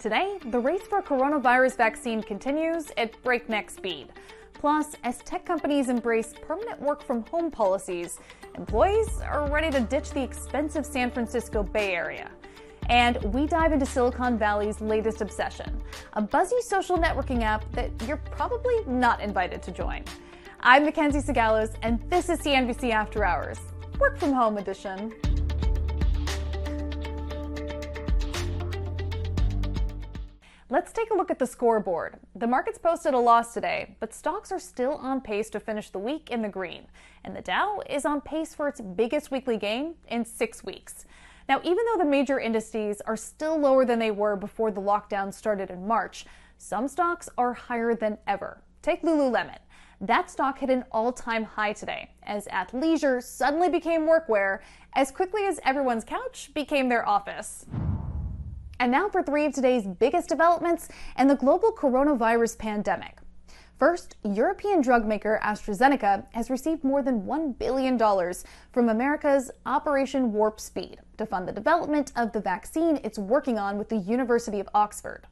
Today, the race for a coronavirus vaccine continues at breakneck speed. Plus, as tech companies embrace permanent work from home policies, employees are ready to ditch the expensive San Francisco Bay Area. And we dive into Silicon Valley's latest obsession, a Buzzy social networking app that you're probably not invited to join. I'm MacKenzie Sigalos, and this is CNBC After Hours, Work From Home edition. Let's take a look at the scoreboard. The markets posted a loss today, but stocks are still on pace to finish the week in the green. And the Dow is on pace for its biggest weekly gain in 6 weeks. Now, even though the major indices are still lower than they were before the lockdown started in March, some stocks are higher than ever. Take Lululemon. That stock hit an all-time high today, as athleisure suddenly became workwear as quickly as everyone's couch became their office. And now for 3 of today's biggest developments and the global coronavirus pandemic. First, European drug maker AstraZeneca has received more than $1 billion from America's Operation Warp Speed to fund the development of the vaccine it's working on with the University of Oxford.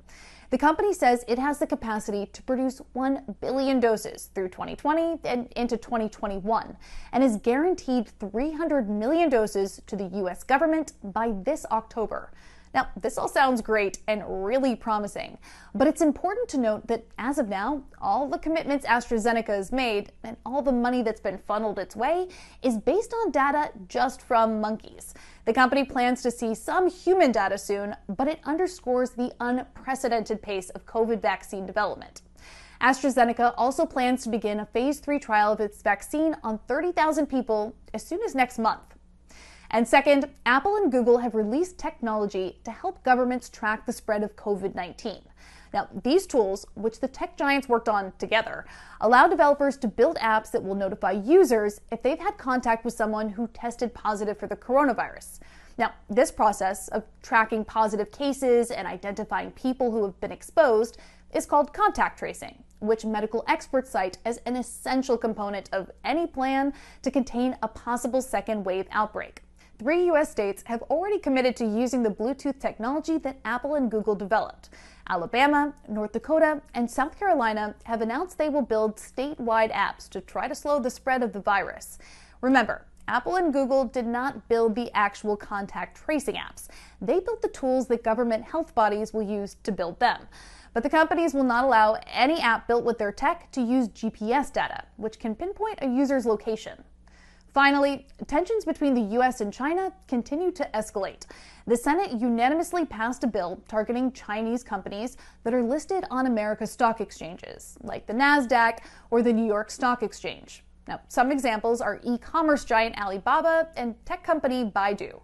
The company says it has the capacity to produce 1 billion doses through 2020 and into 2021, and is guaranteed 300 million doses to the U.S. government by this October. Now, this all sounds great and really promising, but it's important to note that as of now, all the commitments AstraZeneca has made and all the money that's been funneled its way is based on data just from monkeys. The company plans to see some human data soon, but it underscores the unprecedented pace of COVID vaccine development. AstraZeneca also plans to begin a phase 3 trial of its vaccine on 30,000 people as soon as next month. And second, Apple and Google have released technology to help governments track the spread of COVID-19. Now, these tools, which the tech giants worked on together, allow developers to build apps that will notify users if they've had contact with someone who tested positive for the coronavirus. Now, this process of tracking positive cases and identifying people who have been exposed is called contact tracing, which medical experts cite as an essential component of any plan to contain a possible second wave outbreak. 3 U.S. states have already committed to using the Bluetooth technology that Apple and Google developed. Alabama, North Dakota, and South Carolina have announced they will build statewide apps to try to slow the spread of the virus. Remember, Apple and Google did not build the actual contact tracing apps. They built the tools that government health bodies will use to build them. But the companies will not allow any app built with their tech to use GPS data, which can pinpoint a user's location. Finally, tensions between the U.S. and China continue to escalate. The Senate unanimously passed a bill targeting Chinese companies that are listed on America's stock exchanges, like the NASDAQ or the New York Stock Exchange. Now, some examples are e-commerce giant Alibaba and tech company Baidu.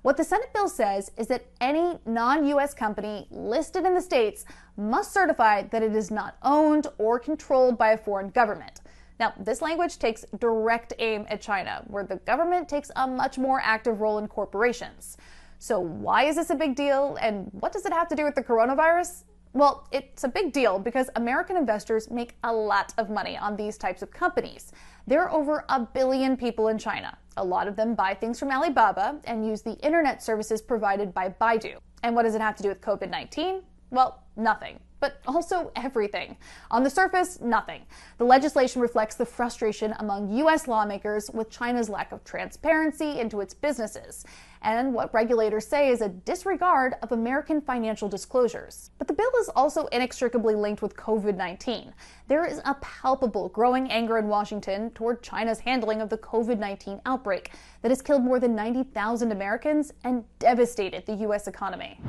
What the Senate bill says is that any non-U.S. company listed in the states must certify that it is not owned or controlled by a foreign government. Now, this language takes direct aim at China, where the government takes a much more active role in corporations. So why is this a big deal, and what does it have to do with the coronavirus? Well, it's a big deal because American investors make a lot of money on these types of companies. There are over 1 billion people in China. A lot of them buy things from Alibaba and use the internet services provided by Baidu. And what does it have to do with COVID-19? Well, nothing. But also everything. On the surface, nothing. The legislation reflects the frustration among U.S. lawmakers with China's lack of transparency into its businesses, and what regulators say is a disregard of American financial disclosures. But the bill is also inextricably linked with COVID-19. There is a palpable growing anger in Washington toward China's handling of the COVID-19 outbreak that has killed more than 90,000 Americans and devastated the U.S. economy.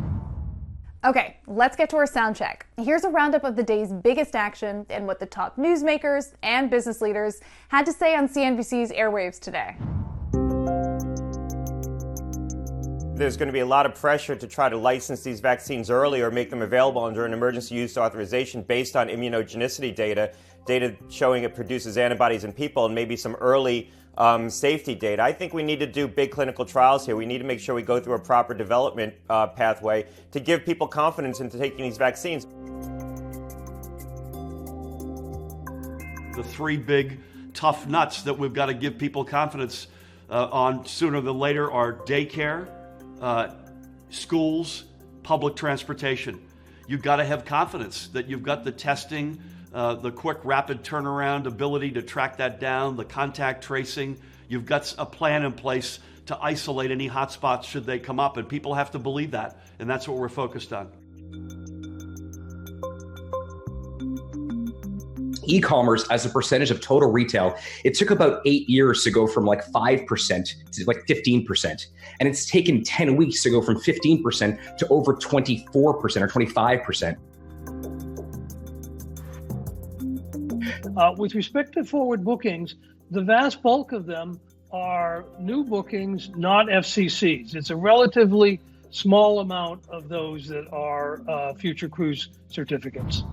Okay, let's get to our sound check. Here's a roundup of the day's biggest action and what the top newsmakers and business leaders had to say on CNBC's airwaves today. There's going to be a lot of pressure to try to license these vaccines early or make them available under an emergency use authorization based on immunogenicity data showing it produces antibodies in people, and maybe some early safety data. I think we need to do big clinical trials here. We need to make sure we go through a proper development pathway to give people confidence into taking these vaccines. The 3 big tough nuts that we've got to give people confidence on sooner than later are daycare, schools, public transportation. you've got to have confidence that you've got the testing, the quick, rapid turnaround ability to track that down, the contact tracing. You've got a plan in place to isolate any hotspots should they come up, and people have to believe that, and that's what we're focused on. E-commerce as a percentage of total retail, it took about 8 years to go from like 5% to like 15%. And it's taken 10 weeks to go from 15% to over 24% or 25%. With respect to forward bookings, the vast bulk of them are new bookings, not FCCs. It's a relatively small amount of those that are future cruise certificates.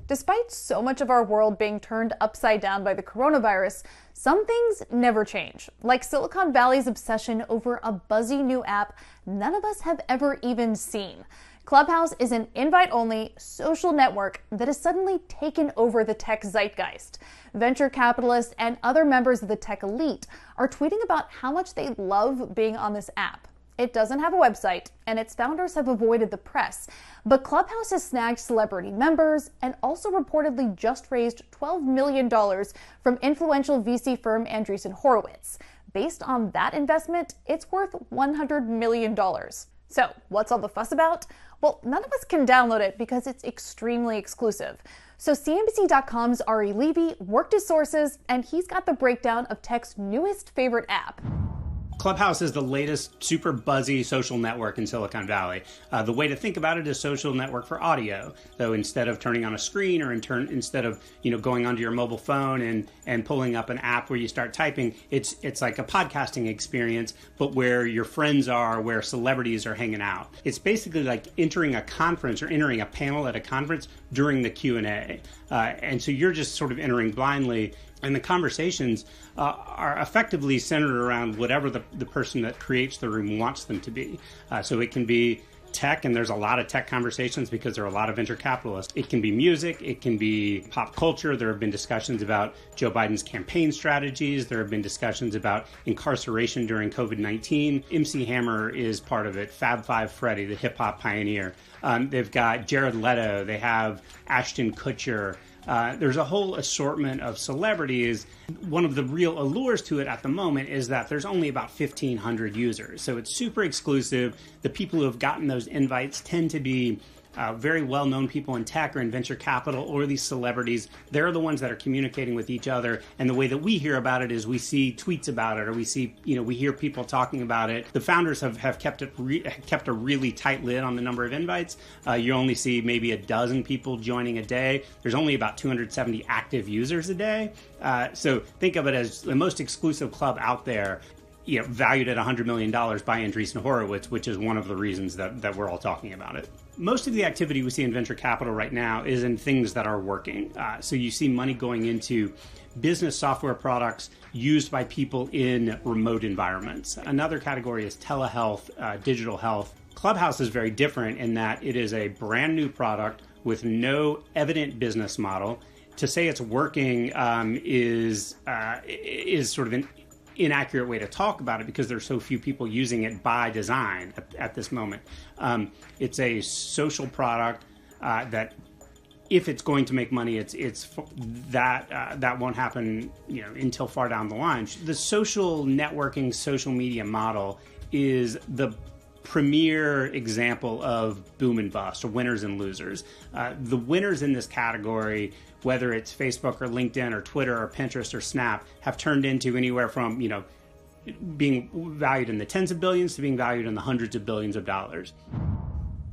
Despite so much of our world being turned upside down by the coronavirus, some things never change. Like Silicon Valley's obsession over a buzzy new app none of us have ever even seen. Clubhouse is an invite-only social network that has suddenly taken over the tech zeitgeist. Venture capitalists and other members of the tech elite are tweeting about how much they love being on this app. It doesn't have a website, and its founders have avoided the press, but Clubhouse has snagged celebrity members and also reportedly just raised $12 million from influential VC firm Andreessen Horowitz. Based on that investment, it's worth $100 million. So, what's all the fuss about? Well, none of us can download it because it's extremely exclusive. So CNBC.com's Ari Levy worked his sources, and he's got the breakdown of tech's newest favorite app. Clubhouse is the latest super buzzy social network in Silicon Valley. The way to think about it is social network for audio. So instead of turning on a screen or instead of going onto your mobile phone and pulling up an app where you start typing, it's like a podcasting experience, but where your friends are, where celebrities are hanging out. It's basically like entering a conference or entering a panel at a conference during the Q&A. And so you're just sort of entering blindly. And the conversations are effectively centered around whatever the person that creates the room wants them to be. So it can be tech, and there's a lot of tech conversations because there are a lot of venture capitalists. It can be music, it can be pop culture. There have been discussions about Joe Biden's campaign strategies. There have been discussions about incarceration during COVID-19. MC Hammer is part of it. Fab Five Freddy, the hip hop pioneer. They've got Jared Leto. They have Ashton Kutcher. There's a whole assortment of celebrities. One of the real allures to it at the moment is that there's only about 1,500 users. So it's super exclusive. The people who have gotten those invites tend to be very well-known people in tech or in venture capital or these celebrities. They're the ones that are communicating with each other. And the way that we hear about it is we see tweets about it, or we see, we hear people talking about it. The founders have kept a really tight lid on the number of invites. You only see maybe a dozen people joining a day. There's only about 270 active users a day. So think of it as the most exclusive club out there, valued at $100 million by Andreessen Horowitz, which is one of the reasons that we're all talking about it. Most of the activity we see in venture capital right now is in things that are working. So you see money going into business software products used by people in remote environments. Another category is telehealth, digital health. Clubhouse is very different in that it is a brand new product with no evident business model. To say it's working is sort of an inaccurate way to talk about it because there's so few people using it by design at this moment. It's a social product that, if it's going to make money, that won't happen, until far down the line. The social networking, social media model is the premier example of boom and bust, or winners and losers. The winners in this category, whether it's Facebook or LinkedIn or Twitter or Pinterest or Snap, have turned into anywhere from, being valued in the tens of billions to being valued in the hundreds of billions of dollars.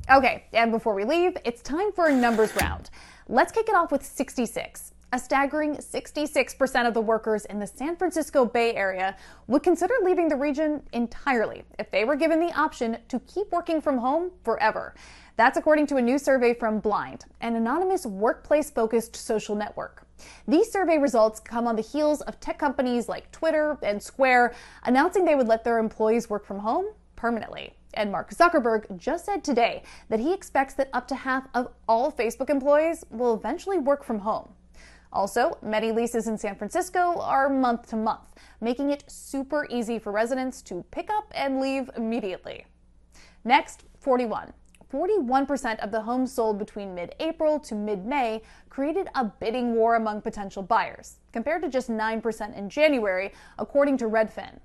Okay, and before we leave, it's time for a numbers round. Let's kick it off with 66. A staggering 66% of the workers in the San Francisco Bay Area would consider leaving the region entirely if they were given the option to keep working from home forever. That's according to a new survey from Blind, an anonymous workplace-focused social network. These survey results come on the heels of tech companies like Twitter and Square announcing they would let their employees work from home permanently. And Mark Zuckerberg just said today that he expects that up to half of all Facebook employees will eventually work from home. Also, many leases in San Francisco are month to month, making it super easy for residents to pick up and leave immediately. Next, 41. 41% of the homes sold between mid-April to mid-May created a bidding war among potential buyers, compared to just 9% in January, according to Redfin.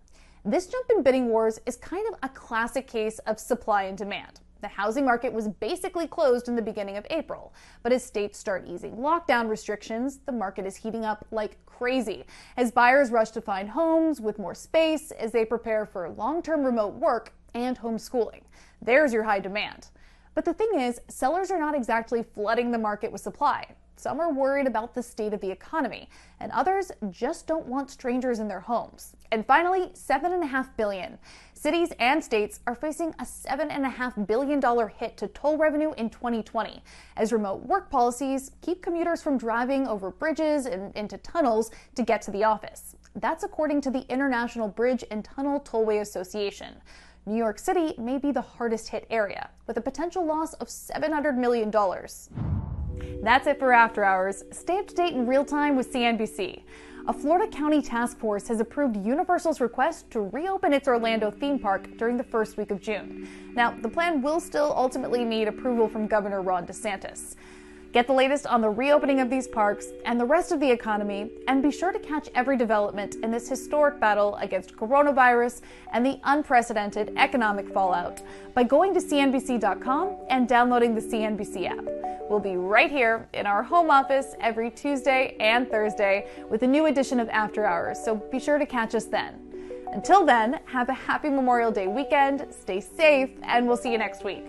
This jump in bidding wars is kind of a classic case of supply and demand. The housing market was basically closed in the beginning of April, but as states start easing lockdown restrictions, the market is heating up like crazy as buyers rush to find homes with more space as they prepare for long-term remote work and homeschooling. There's your high demand. But the thing is, sellers are not exactly flooding the market with supply. Some are worried about the state of the economy, and others just don't want strangers in their homes. And finally, $7.5 billion. Cities and states are facing a $7.5 billion hit to toll revenue in 2020, as remote work policies keep commuters from driving over bridges and into tunnels to get to the office. That's according to the International Bridge and Tunnel Tollway Association. New York City may be the hardest hit area, with a potential loss of $700 million. That's it for After Hours. Stay up to date in real time with CNBC. A Florida county task force has approved Universal's request to reopen its Orlando theme park during the first week of June. Now, the plan will still ultimately need approval from Governor Ron DeSantis. Get the latest on the reopening of these parks and the rest of the economy, and be sure to catch every development in this historic battle against coronavirus and the unprecedented economic fallout by going to CNBC.com and downloading the CNBC app. We'll be right here in our home office every Tuesday and Thursday with a new edition of After Hours, so be sure to catch us then. Until then, have a happy Memorial Day weekend, stay safe, and we'll see you next week.